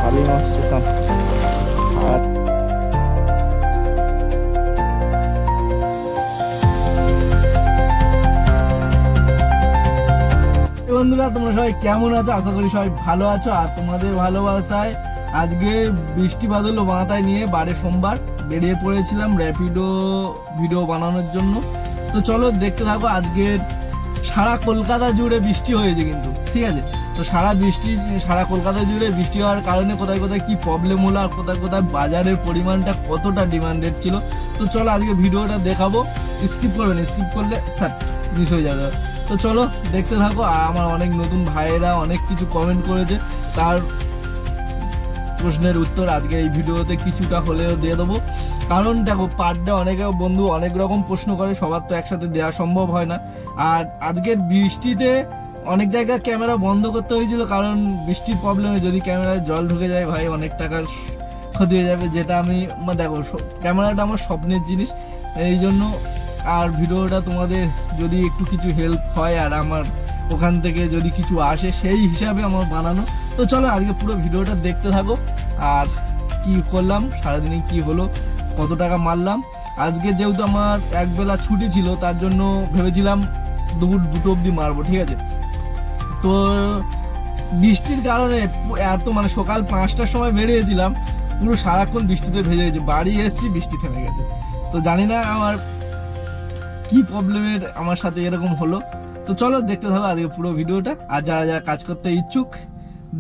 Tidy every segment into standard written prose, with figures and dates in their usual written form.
শালি মাছ চিকেন আর বন্ধুরা, তোমরা সবাই কেমন আছো? আশা করি সবাই ভালো আছো। আর তোমাদের ভালোবাসায় আজকে বৃষ্টি বাদল মাথায় নিয়ে বারে সোমবার বেরিয়ে পড়েছিলাম র্যাপিডো ভিডিও বানানোর জন্য। তো চলো দেখতে থাকো। আজকের সারা কলকাতা জুড়ে বৃষ্টি হয়েছে কিন্তু, ঠিক আছে? তো সারা কলকাতা জুড়ে বৃষ্টি হওয়ার কারণে কোথায় কোথায় কি প্রবলেম হলো আর কোথায় কোথায় বাজারের পরিমাণটা কতটা ডিমান্ডেড ছিল, তো চলো আজকে ভিডিওটা দেখাবো। স্কিপ করবেন, স্কিপ করলে স্যার মিস হয়ে যাবে। তো চলো দেখতে থাকো। আর আমার অনেক নতুন ভাইয়েরা অনেক কিছু কমেন্ট করেছে, তার প্রশ্নের উত্তর আজকে এই ভিডিওতে কিছুটা হলেও দিয়ে দেবো। কারণ দেখো, পার ডে অনেকে বন্ধু অনেক রকম প্রশ্ন করে, সবার তো একসাথে দেওয়া সম্ভব হয় না। আর আজকের বৃষ্টিতে অনেক জায়গায় ক্যামেরা বন্ধ করতে হয়েছিল, কারণ বৃষ্টির প্রবলেমে যদি ক্যামেরায় জল ঢুকে যায় ভাই অনেক টাকার ক্ষতি হয়ে যাবে। যেটা আমি দেখো, ক্যামেরাটা আমার স্বপ্নের জিনিস, এই জন্য। আর ভিডিওটা তোমাদের যদি একটু কিছু হেল্প হয় আর আমার ওখান থেকে যদি কিছু আসে সেই হিসাবে আমার বানানো। তো চলো আজকে পুরো ভিডিওটা দেখতে থাকো। আর কি করলাম সারাদিনে, কি হলো, কত টাকা মারলাম। আজকে যেহেতু আমার একবেলা ছুটি ছিল, তার জন্য ভেবেছিলাম দুপুর 2টো অবধি মারবো, ঠিক আছে? তো বৃষ্টির কারণে এত সকাল 5টার সময় বেরিয়েছিলাম, পুরো সারাক্ষণ বৃষ্টিতে ভেজে গেছে। বাড়ি এসেছি বৃষ্টি থেমে গেছে। তো জানি না আমার কি প্রবলেমের আমার সাথে এরকম হলো। তো চলো দেখতে থাকো আজকে পুরো ভিডিওটা। আর যারা যারা কাজ করতে ইচ্ছুক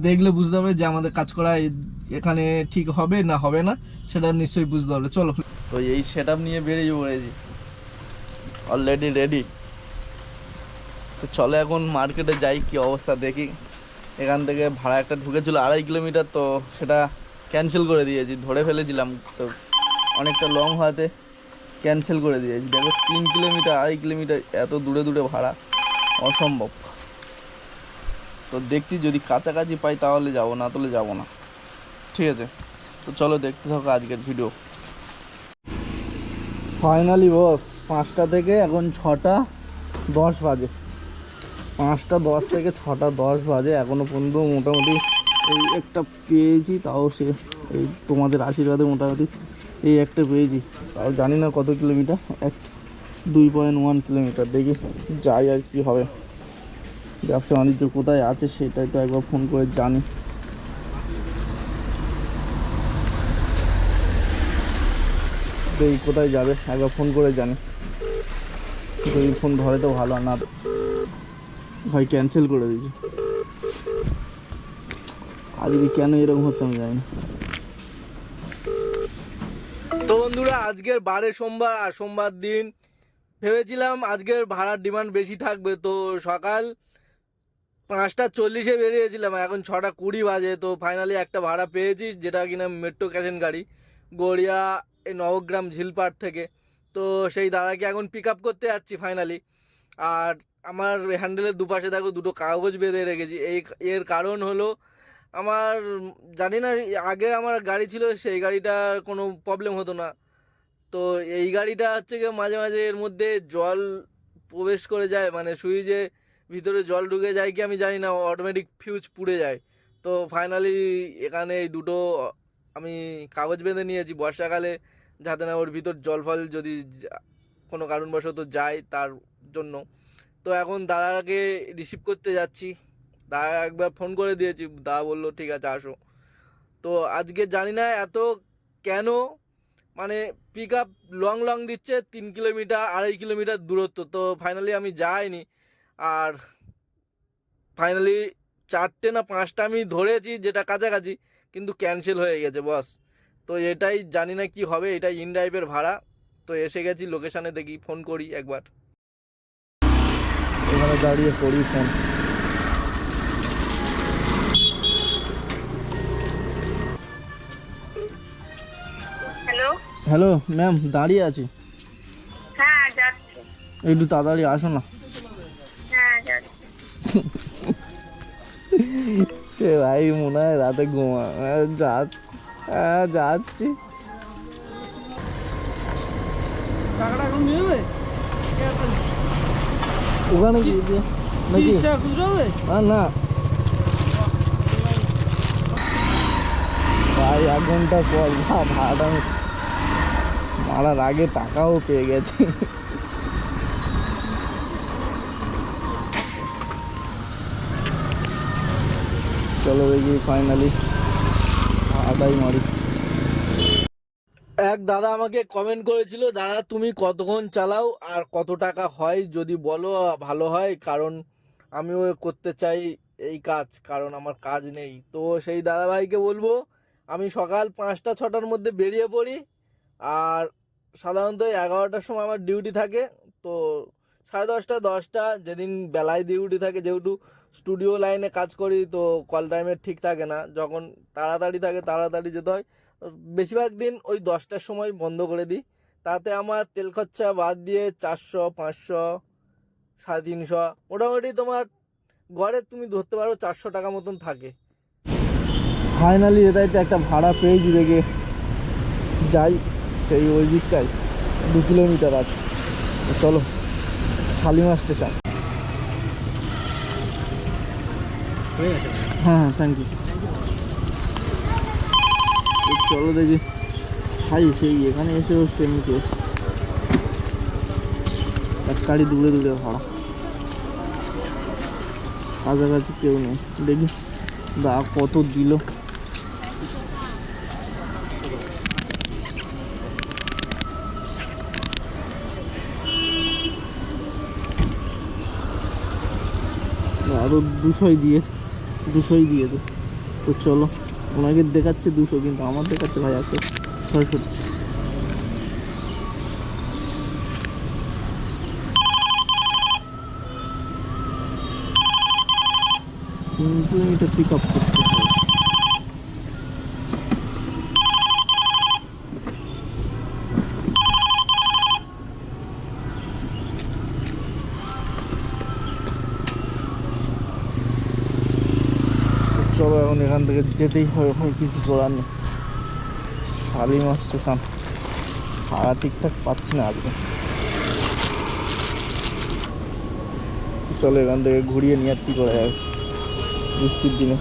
দেখলে বুঝতে পারবে যে আমাদের কাজ করা এখানে ঠিক হবে না হবে না, সেটা নিশ্চয়ই বুঝতে পারবে। চলো, তো এই সেট আপ নিয়ে বেরিয়ে পড়েছি, অলরেডি রেডি। তো চলো এখন মার্কেটে যাই, কি অবস্থা দেখি। এখান থেকে ভাড়া একটা ঢুকেছিল 2.5 কিলোমিটার, তো সেটা ক্যান্সেল করে দিয়েছি। ধরে ফেলেছিলাম, তো অনেকটা লং হওয়াতে ক্যান্সেল করে দিয়েছি। দেখো 3 কিলোমিটার 2.5 কিলোমিটার এত দূরে দূরে ভাড়া অসম্ভব। তো দেখছি যদি কাছাকাছি পাই তাহলে যাবো, না তাহলে যাবো না, ঠিক আছে? তো চলো দেখতে থাকো আজকের ভিডিও। ফাইনালি বস, 5টা থেকে এখন 6টা 10 বাজে। 5টা 10 থেকে 6টা 10 বাজে, এখনও পর্যন্ত মোটামুটি এই একটা পেয়েছি, তাও সে এই তোমাদের আশীর্বাদে মোটামুটি এই একটা পেয়েছি। তাও জানি না কত কিলোমিটার, 2.1 কিলোমিটার। দেখি যাই আর কি হবে। ব্যবসা বাণিজ্য কোথায় আছে সেটাই তো একবার ফোন করে জানি। দেখি কোথায় যাবে, একবার ফোন করে জানি। যদি ফোন ধরে তো ভালো, না ভাই ক্যান্সেল করে দিয়েছি। আজকে কেন এরকম হচ্ছে আমি জানি না। তো বন্ধুরা, আজকের বারে সোমবার, আর সোমবার দিন ভেবেছিলাম আজকের ভাড়ার ডিমান্ড বেশি থাকবে। তো সকাল 5টা 40-এ বেরিয়েছিলাম, এখন 6টা 20 বাজে। তো ফাইনালি একটা ভাড়া পেয়েছি, যেটা কিনা মেট্রো ক্যাশন গাড়ি, গড়িয়া এই নবগ্রাম ঝিলপাড় থেকে। তো সেই দাদাকে এখন পিক আপ করতে যাচ্ছি ফাইনালি। আর আমার হ্যান্ডেলের দুপাশে দেখো 2টো কাগজ বেঁধে রেখেছি। এর কারণ হলো, আমার জানি না, আগের আমার গাড়ি ছিল সেই গাড়িটার কোনো প্রবলেম হতো না। তো এই গাড়িটা হচ্ছে গিয়ে মাঝে মাঝে এর মধ্যে জল প্রবেশ করে যায়, সুইচে ভিতরে জল ঢুকে যায় কি আমি জানি না, অটোমেটিক ফিউজ পুড়ে যায়। তো ফাইনালি এখানে এই 2টো আমি কাগজ বেঁধে নিয়েছি বর্ষাকালে, যাতে না ওর ভিতর জল ফল যদি কোনো কারণবশত যায় তার জন্য। তো এখন দাদাকে রিসিভ করতে যাচ্ছি। দাদা একবার ফোন করে দিয়েছি, দাদা বললো ঠিক আছে আসো। তো আজকে জানি না এত কেন পিক আপ লং লং দিচ্ছে, 3 কিলোমিটার 2.5 কিলোমিটার দূরত্ব। তো ফাইনালি আমি যাইনি। আর ফাইনালি 4টে না 5টা আমি ধরেছি, যেটা কাছাকাছি, কিন্তু ক্যান্সেল হয়ে গেছে বস। তো এটাই জানি না কি হবে, এটাই ইন ড্রাইভের ভাড়া। তো এসে গেছি লোকেশানে, দেখি ফোন করি একবার। এখানে দাঁড়িয়ে করি ফোন। হ্যালো হ্যালো ম্যাম, দাঁড়িয়ে আছি, হ্যাঁ যাচ্ছি। একটু তাড়াতাড়ি আসো না। হ্যাঁ যাচ্ছি। সে ভাই মনে হয় রাতে ঘুমা। যাচ্ছি। টাকাটা এখন নিয়ে নেবে, ওখানে কি নাকি 30 টাকা খুচরো হবে? না ভাই 1 ঘন্টা পর ভাড়াটা মারার আগে টাকাও পেয়ে গেছি। চলো দেখি ফাইনালি ভাড়াটাই মারি। এক দাদা আমাকে কমেন্ট করেছিল, দাদা তুমি কতক্ষণ চালাও আর কত টাকা হয় যদি বলো ভালো হয়, কারণ আমিও করতে চাই এই কাজ, কারণ আমার কাজ নেই। তো সেই দাদা ভাইকে বলবো আমি সকাল 5টা-6টার মধ্যে বেরিয়ে পড়ি, আর সাধারণত 11টার সময় আমার ডিউটি থাকে। তো 10:30-10টা যেদিন বেলায় ডিউটি থাকে, যেহেতু স্টুডিও লাইনে কাজ করি তো কল টাইমের ঠিক থাকে না, যখন তাড়াতাড়ি থাকে তাড়াতাড়ি যেতে হয়। বেশিরভাগ দিন ওই 10টার সময় বন্ধ করে দিই, তাতে আমার তেল খরচা বাদ দিয়ে 400, 500, 350 মোটামুটি তোমার গড়ে তুমি ধরতে পারো 400 টাকা মতন থাকে। ফাইনালি এটাই তো একটা ভাড়া পেয়েছি, দেখে যাই সেই ওই দিকটায় 2 কিলোমিটার আছে। চলো শালিমার স্টেশন। হ্যাঁ থ্যাংক ইউ। চলো দেখি ভাই, সেই এখানে এসেও সেম কেস, এক গাড়ি দূরে দূরে ভাড়া, কাছাকাছি কেউ নেই। দেখি দা কত দিল। আরো 200 দিয়ে দে। তো চলো, ওনাকে দেখাচ্ছে 200 কিন্তু আমার দেখাচ্ছে ভাই 600। কিন্তু এটা পিক আপ করতে হবে। চলো এখন এখান থেকে যেতেই হবে, কিছু করার নেই। শালিমার স্টেশন ভাড়া ঠিকঠাক পাচ্ছি না আজকে। চলো এখান থেকে ঘুরিয়ে নিয়ে আর কি করা যাবে বৃষ্টির দিনে।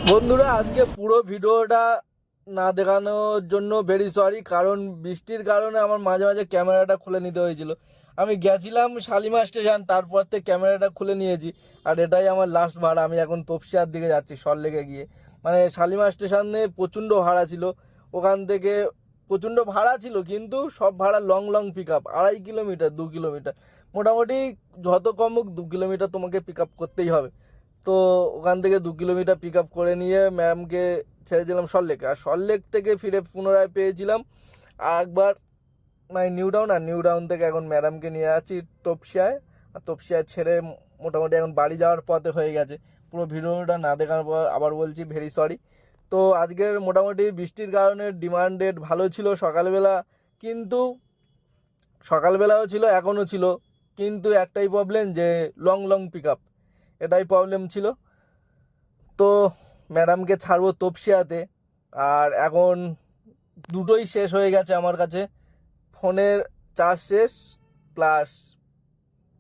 বন্ধুরা আজকে পুরো ভিডিওটা না দেখানোর জন্য ভেরি সরি, কারণ বৃষ্টির কারণে আমার মাঝে মাঝে ক্যামেরাটা খুলে নিতে হয়েছিল। আমি গেছিলাম শালিমার স্টেশন, তারপর থেকে ক্যামেরাটা খুলে নিয়েছি। আর এটাই আমার লাস্ট ভাড়া। আমি এখন তপসিয়ার দিকে যাচ্ছি সল্টলেকে গিয়ে। মানে শালিমার স্টেশনে প্রচণ্ড ভাড়া ছিল, ওখান থেকে প্রচণ্ড ভাড়া ছিল, কিন্তু সব ভাড়া long long pick up, 2.5 kilometre 2 kilometre মোটামুটি যত কম হোক 2 কিলোমিটার তোমাকে পিক আপ করতেই হবে। তো ওখান থেকে 2 কিলোমিটার পিক আপ করে নিয়ে ম্যাডামকে ছেড়েছিলাম সল্টলেকে, আর সল্টলেক থেকে ফিরে পুনরায় পেয়েছিলাম একবার মানে নিউ টাউন থেকে এখন ম্যাডামকে নিয়ে আছি তপসিয়ায়। আর তপসিয়ায় ছেড়ে মোটামুটি এখন বাড়ি যাওয়ার পথে হয়ে গেছে। পুরো ভিডিওটা না দেখার পর আবার বলছি ভেরি সরি। তো আজকের মোটামুটি বৃষ্টির কারণে ডিমান্ডেড ভালো ছিল সকালবেলা, কিন্তু সকালবেলাও ছিল এখনও ছিল, কিন্তু একটাই প্রবলেম যে লং লং পিক আপ, এটাই প্রবলেম ছিল। তো ম্যাডামকে ছাড়বো তপসিয়াতে, আর এখন দুটোই শেষ হয়ে গেছে আমার কাছে, ফোনের চার্জ শেষ প্লাস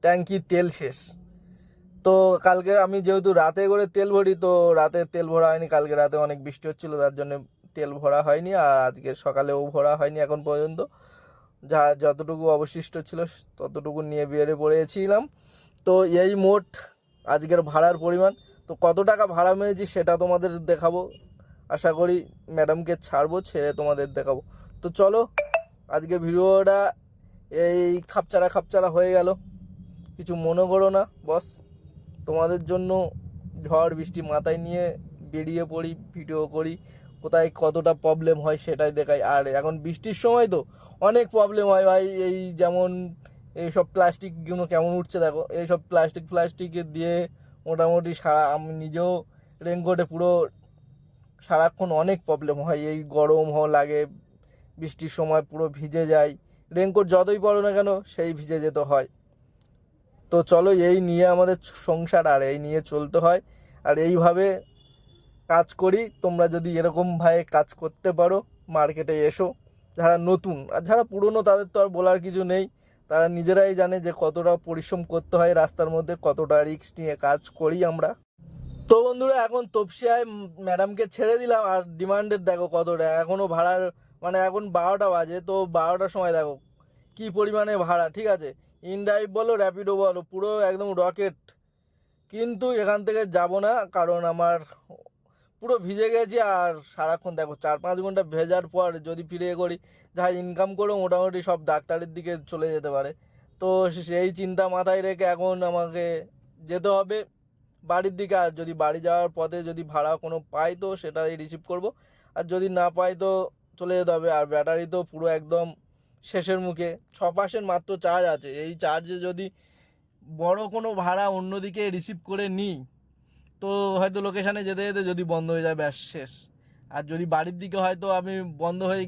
ট্যাঙ্কির তেল শেষ। তো কালকে আমি যেহেতু রাতে করে তেল ভরি, তো রাতে তেল ভরা হয়নি, কালকে রাতে অনেক বৃষ্টি হচ্ছিলো তার জন্য তেল ভরা হয়নি, আর আজকে সকালেও ভরা হয়নি এখন পর্যন্ত। যতটুকু অবশিষ্ট ছিল ততটুকু নিয়ে বেরিয়ে পড়েছিলাম। তো এই মোট আজকের ভাড়ার পরিমাণ। তো কত টাকা ভাড়া মেরেছি সেটা তোমাদের দেখাবো, আশা করি ম্যাডামকে ছাড়বো, ছেড়ে তোমাদের দেখাবো। তো চলো আজকে ভিডিওটা এই খাপচারা হয়ে গেল, কিছু মনে করো না বস। তোমাদের জন্য ঝড় বৃষ্টি মাথায় নিয়ে বেরিয়ে পড়ি, ভিডিও করি, কোথায় কতটা প্রবলেম হয় সেটাই দেখাই। আর এখন বৃষ্টির সময় তো অনেক প্রবলেম হয় ভাই, এই যেমন এইসব প্লাস্টিকগুলো কেমন উঠছে দেখো, এইসব প্লাস্টিকে দিয়ে মোটামুটি আমি নিজেও রেনকোটে পুরো সারাক্ষণ অনেক প্রবলেম হয়। এই গরম লাগে, বৃষ্টির সময় পুরো ভিজে যায়, রেনকোট যতই পরো না কেন সেই ভিজে যেতে হয়। তো চলো এই নিয়ে আমাদের সংসার, আর এই নিয়ে চলতে হয়, আর এইভাবে কাজ করি। তোমরা যদি এরকমভাবে কাজ করতে পারো মার্কেটে এসো, যারা নতুন আর যারা পুরনো তাদের তো আর বলার কিছু নেই, তারা নিজেরাই জানে যে কতটা পরিশ্রম করতে হয় রাস্তার মধ্যে, কতটা রিস্ক নিয়ে কাজ করি আমরা। তো বন্ধুরা এখন তপসিয়ায় ম্যাডামকে ছেড়ে দিলাম, আর ডিমান্ডের দেখো কতটা, এখনও ভাড়ার মানে এখন 12টা বাজে, তো 12টার সময় দেখো কি পরিমাণে ভাড়া, ঠিক আছে। ইনড্রাইভ বলো র্যাপিডো বলো পুরো একদম রকেট। কিন্তু এখান থেকে যাব না, কারণ আমার পুরো ভিজে গেছি, আর সারাক্ষণ দেখো 4-5 ঘন্টা ভেজার পর যদি ফিরে করি যা ইনকাম করে মোটামুটি সব ডাক্তারের দিকে চলে যেতে পারে। তো সেই চিন্তা মাথায় রেখে এখন আমাকে যেতে হবে বাড়ির দিকে। আর যদি বাড়ি যাওয়ার পথে যদি ভাড়া কোনো পাই তো সেটাই রিসিভ করব, আর যদি না পাই তো চলে যেতে হবে। আর ব্যাটারি তো পুরো একদম শেষের মুখে, 6% মাত্র চার্জ আছে। এই চার্জে যদি বড় কোনো ভাড়া অন্যদিকে রিসিভ করে নিই তো হয়তো লোকেশানে যেতে যেতে যদি বন্ধ হয়ে যায় ব্যাস শেষ। আর যদি বাড়ির দিকে হয়তো আমি বন্ধ হয়ে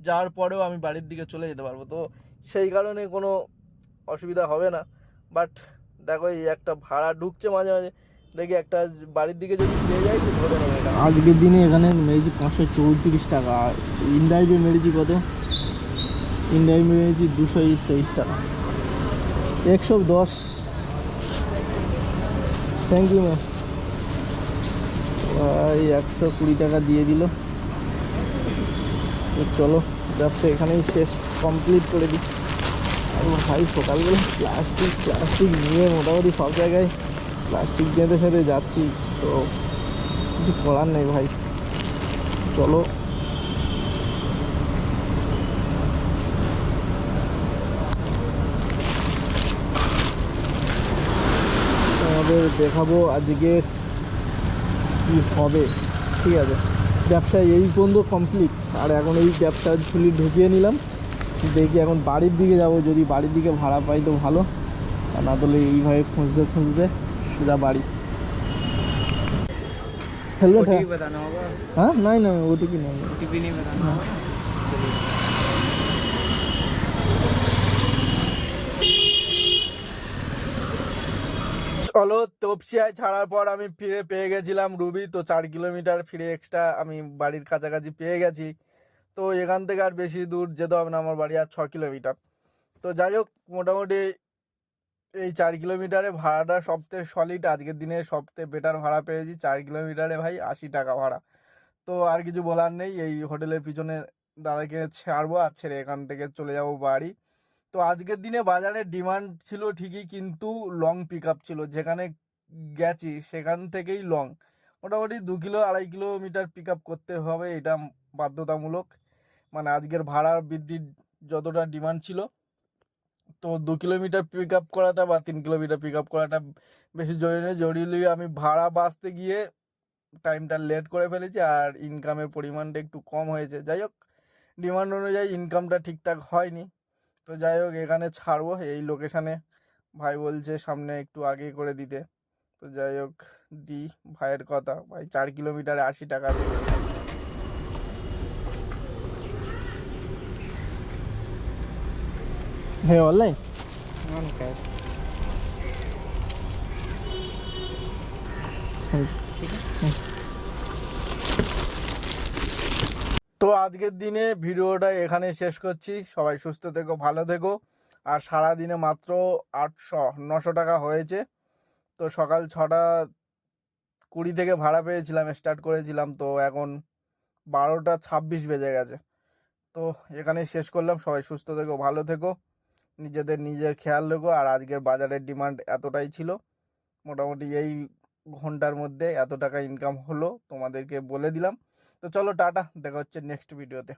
যাওয়ার পরেও আমি বাড়ির দিকে চলে যেতে পারবো, তো সেই কারণে কোনো অসুবিধা হবে না। বাট দেখো এই একটা ভাড়া ঢুকছে মাঝে মাঝে, দেখি একটা বাড়ির দিকে যদি পেয়ে যাই তো ধরে নেবে। আজকের দিনে এখানে মেরেছি 534 টাকা, আর ইনড্রাইভে মেরেছি কত, ইনড্রাইভে মেরেছি 223 টাকা, 110। Thank you ma'am. এই 120 টাকা দিয়ে দিল। চলো ব্যবসা এখানেই শেষ, কমপ্লিট করে দিই। আর ভাই সকালবেলা প্লাস্টিক নিয়ে মোটামুটি সব জায়গায় প্লাস্টিক বেঁধে ফেঁধে যাচ্ছি, তো কিছু করার নেই ভাই। চলো আমাদের দেখাবো আজকে কি হবে, ঠিক আছে। ব্যবসা এই পর্যন্ত কমপ্লিট, আর এখন এই ব্যবসা ঝুলি ঢুকিয়ে নিলাম। দেখি এখন বাড়ির দিকে যাব, যদি বাড়ির দিকে ভাড়া পাই তো ভালো, আর না তাহলে এইভাবে খুঁজতে সোজা বাড়ি। हेलमेट है बताना होगा। हाँ नहीं नहीं ओटीपी नहीं बताना होगा। চলো তপসিয়ায় ছাড়ার পর আমি ফিরে পেয়ে গেছিলাম রুবি, তো 4 কিলোমিটার ফিরে এক্সট্রা আমি বাড়ির কাছাকাছি পেয়ে গেছি। তো এখান থেকে আর বেশি দূর যেতে হবে না, আমার বাড়ি আর 6 কিলোমিটার। তো যাই হোক মোটামুটি এই 4 কিলোমিটারে ভাড়াটা সবথেকে সলিড, আজকের দিনে সবথেকে বেটার ভাড়া পেয়েছি। 4 কিলোমিটারে ভাই 80 টাকা ভাড়া। তো আর কিছু বলার নেই, এই হোটেলের পিছনে দাদাকে ছাড়বো আর ছেড়ে এখান থেকে চলে যাব বাড়ি। তো আজকের দিনে বাজারে ডিমান্ড ছিল ঠিকই, কিন্তু লং পিক আপ ছিল, যেখানে গেছি সেখান থেকেই লং, মোটামুটি 2-2.5 কিলোমিটার পিক আপ করতে হবে, এটা বাধ্যতামূলক। মানে আজকের ভাড়ার বৃদ্ধির যতটা ডিমান্ড ছিল, তো 2 কিলোমিটার পিক আপ করাটা বা 3 কিলোমিটার পিক আপ করাটা বেশি জরুরি। আমি ভাড়া বাঁচতে গিয়ে টাইমটা লেট করে ফেলেছি, আর ইনকামের পরিমাণটা একটু কম হয়েছে। যাই হোক ডিমান্ড অনুযায়ী ইনকামটা ঠিকঠাক হয়নি। তো যাই হোক এখানে ছাড়বো এই লোকেশানে, ভাই বলছে সামনে একটু আগে করে দিতে। তো যাই হোক দিই, ভাইয়ের কথা, ভাই 4 কিলোমিটারে 80 টাকা দেবে। হ্যাঁ অনলাইন অন ক্যাশ। তো আজকের দিনে ভিডিওটা এখানে শেষ করছি। সবাই সুস্থ থেকো, ভালো থেকো। আর সারা দিনে মাত্র 800-900 টাকা হয়েছে। তো সকাল 6:20 থেকে ভাড়া পেয়েছিলাম, স্টার্ট করেছিলাম, তো এখন 12:26 বেজে গেছে। তো এখানেই শেষ করলাম। সবাই সুস্থ থেকো, ভালো থেকো, নিজের খেয়াল রেখো। আর আজকের বাজারের ডিমান্ড এতটাই ছিল, মোটামুটি এই ঘন্টার মধ্যে এত টাকা ইনকাম হলো তোমাদেরকে বলে দিলাম। তো চলো টাটা, দেখা হচ্ছে নেক্সট ভিডিওতে।